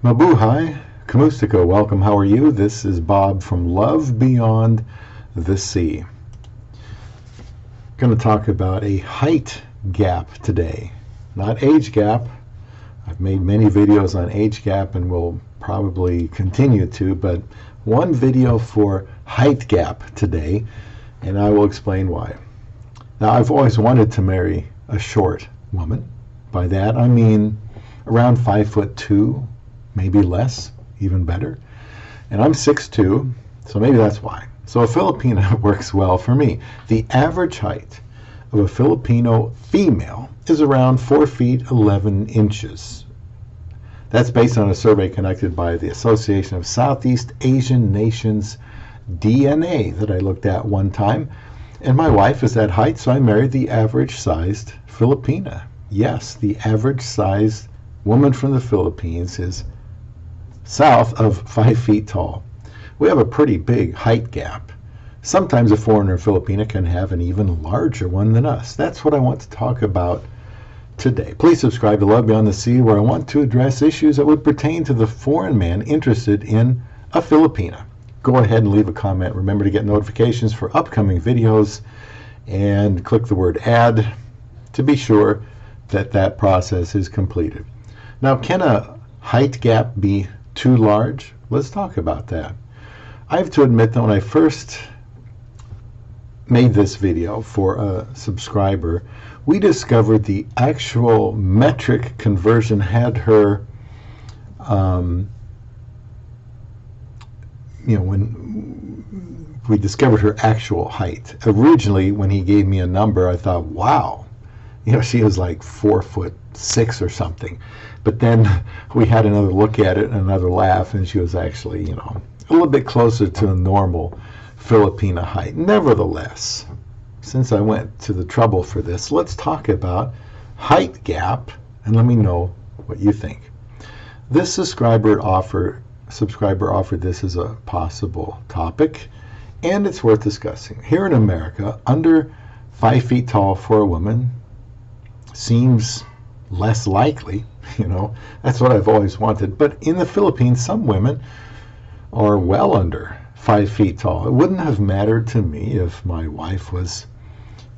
Mabuhay, Kamusta, welcome. How are you? This is Bob from Love Beyond the Sea. Going to talk about a height gap today, not age gap. I've made many videos on age gap and will probably continue to, but one video for height gap today, and I will explain why. Now, I've always wanted to marry a short woman. By that I mean around 5'2", maybe less, even better. And I'm 6'2", so maybe that's why. So a Filipina works well for me. The average height of a Filipino female is around 4 feet 11 inches. That's based on a survey conducted by the Association of Southeast Asian Nations DNA that I looked at one time. And my wife is that height, so I married the average-sized Filipina. Yes, the average-sized woman from the Philippines is south of 5 feet tall. We have a pretty big height gap. Sometimes a foreigner Filipina can have an even larger one than us. That's what I want to talk about today. Please subscribe to Love Beyond the Sea, where I want to address issues that would pertain to the foreign man interested in a Filipina. Go ahead and leave a comment. Remember to get notifications for upcoming videos and click the word add to be sure that that process is completed. Now, can a height gap be too large? Let's talk about that. I have to admit that when I first made this video for a subscriber, we discovered the actual metric conversion had her, when we discovered her actual height. Originally, when he gave me a number, I thought, wow, she was like 4'6" or something. But then we had another look at it and another laugh, and she was actually, a little bit closer to a normal Filipina height. Nevertheless, since I went to the trouble for this, let's talk about height gap, and let me know what you think. This subscriber offered this as a possible topic, and it's worth discussing. Here in America, under 5 feet tall for a woman seems less likely. That's what I've always wanted. But in the Philippines, some women are well under 5 feet tall. It wouldn't have mattered to me if my wife was,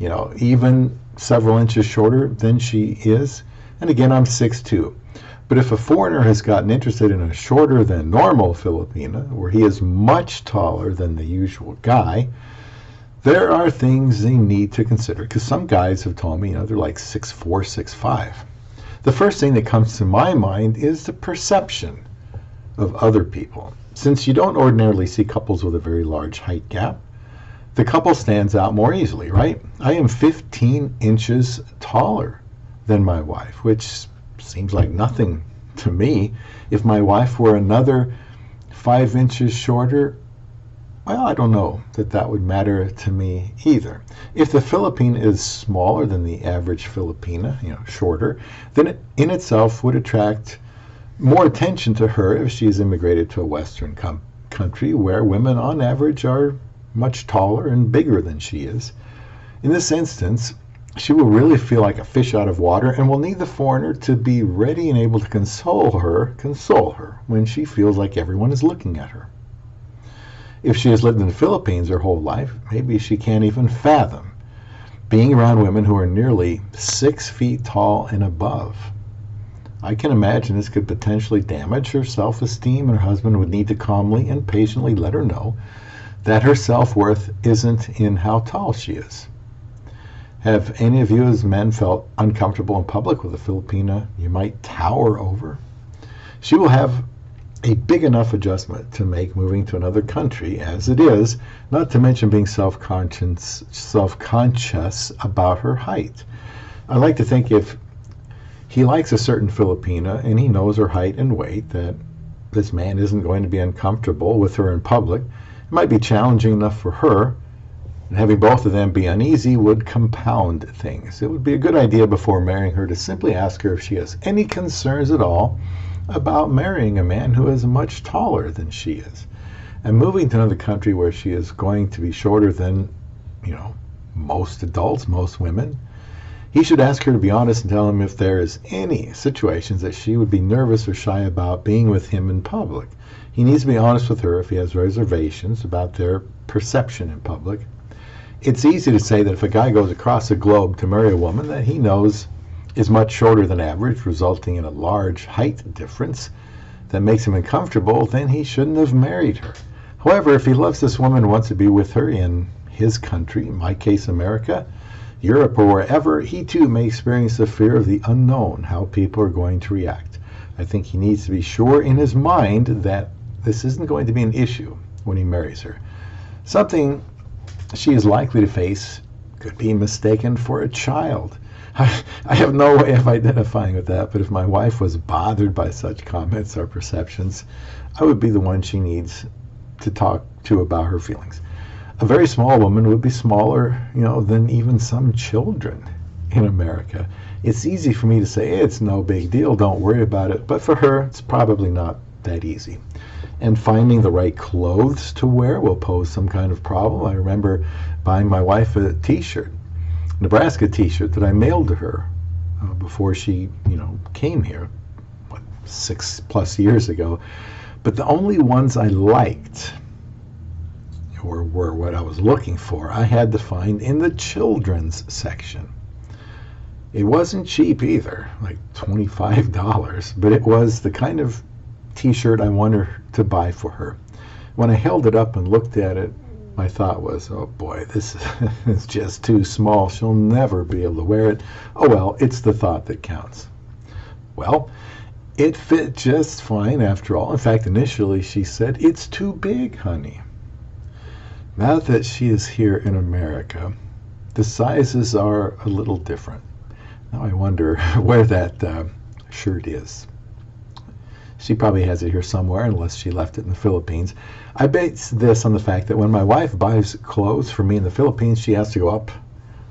even several inches shorter than she is. And again, I'm 6'2". But if a foreigner has gotten interested in a shorter than normal Filipina, where he is much taller than the usual guy, there are things they need to consider. Because some guys have told me, they're like 6'4", 6'5". The first thing that comes to my mind is the perception of other people. Since you don't ordinarily see couples with a very large height gap, the couple stands out more easily, right? I am 15 inches taller than my wife, which seems like nothing to me. If my wife were another 5 inches shorter, well, I don't know that would matter to me either. If the Philippine is smaller than the average Filipina, shorter, then it in itself would attract more attention to her if she's immigrated to a Western country where women on average are much taller and bigger than she is. In this instance, she will really feel like a fish out of water and will need the foreigner to be ready and able to console her when she feels like everyone is looking at her. If she has lived in the Philippines her whole life, maybe she can't even fathom being around women who are nearly 6 feet tall and above. I can imagine this could potentially damage her self-esteem, and her husband would need to calmly and patiently let her know that her self-worth isn't in how tall she is. Have any of you as men felt uncomfortable in public with a Filipina you might tower over? She will have a big enough adjustment to make moving to another country as it is, not to mention being self-conscious about her height. I like to think if he likes a certain Filipina and he knows her height and weight, that this man isn't going to be uncomfortable with her in public. It might be challenging enough for her, and having both of them be uneasy would compound things. It would be a good idea before marrying her to simply ask her if she has any concerns at all about marrying a man who is much taller than she is. And moving to another country where she is going to be shorter than, most adults, most women, He should ask her to be honest and tell him if there is any situations that she would be nervous or shy about being with him in public. He needs to be honest with her if he has reservations about their perception in public. It's easy to say that if a guy goes across the globe to marry a woman that he knows is much shorter than average, resulting in a large height difference that makes him uncomfortable, then he shouldn't have married her. However, if he loves this woman and wants to be with her in his country, in my case America, Europe, or wherever, he too may experience the fear of the unknown, how people are going to react. I think he needs to be sure in his mind that this isn't going to be an issue when he marries her. Something she is likely to face could be mistaken for a child. I have no way of identifying with that, but if my wife was bothered by such comments or perceptions, I would be the one she needs to talk to about her feelings. A very small woman would be smaller, than even some children in America. It's easy for me to say, hey, it's no big deal, don't worry about it, but for her, it's probably not that easy. And finding the right clothes to wear will pose some kind of problem. I remember buying my wife a t-shirt, Nebraska t-shirt that I mailed to her before she, came here, 6+ years ago. But the only ones I liked or were what I was looking for, I had to find in the children's section. It wasn't cheap either, like $25, but it was the kind of t-shirt I wanted to buy for her. When I held it up and looked at it, my thought was, oh boy, this is just too small. She'll never be able to wear it. Oh well, it's the thought that counts. Well, it fit just fine after all. In fact, initially she said, it's too big, honey. Now that she is here in America, the sizes are a little different. Now I wonder where that shirt is. She probably has it here somewhere, unless she left it in the Philippines. I base this on the fact that when my wife buys clothes for me in the Philippines, she has to go up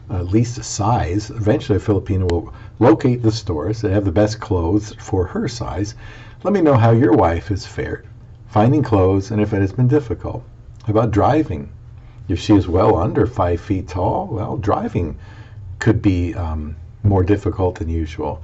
at least a size. Eventually, a Filipino will locate the stores that have the best clothes for her size. Let me know how your wife has fared finding clothes and if it has been difficult. How about driving? If she is well under 5 feet tall, well, driving could be more difficult than usual.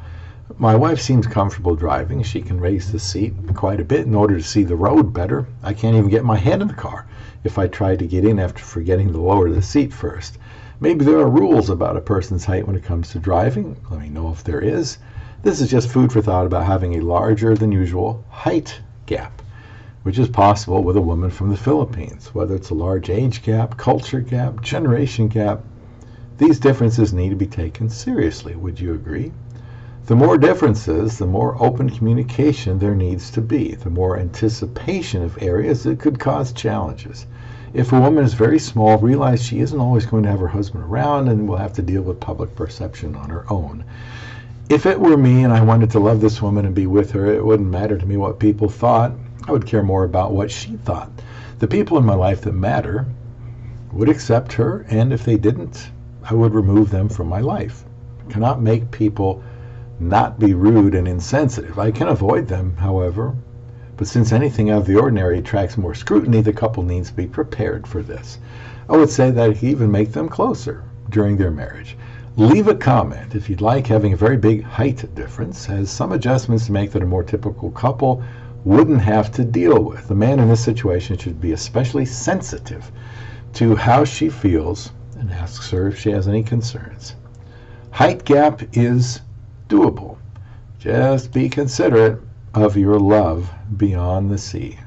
My wife seems comfortable driving. She can raise the seat quite a bit in order to see the road better. I can't even get my head in the car if I try to get in after forgetting to lower the seat first. Maybe there are rules about a person's height when it comes to driving. Let me know if there is. This is just food for thought about having a larger than usual height gap, which is possible with a woman from the Philippines. Whether it's a large age gap, culture gap, generation gap, these differences need to be taken seriously. Would you agree? The more differences, the more open communication there needs to be, the more anticipation of areas that could cause challenges. If a woman is very small, realize she isn't always going to have her husband around and will have to deal with public perception on her own. If it were me and I wanted to love this woman and be with her, it wouldn't matter to me what people thought. I would care more about what she thought. The people in my life that matter would accept her, and if they didn't, I would remove them from my life. I cannot make people not be rude and insensitive. I can avoid them, however, but since anything out of the ordinary attracts more scrutiny, the couple needs to be prepared for this. I would say that it could even make them closer during their marriage. Leave a comment if you'd like. Having a very big height difference has some adjustments to make that a more typical couple wouldn't have to deal with. The man in this situation should be especially sensitive to how she feels and asks her if she has any concerns. Height gap is doable. Just be considerate of your love beyond the sea.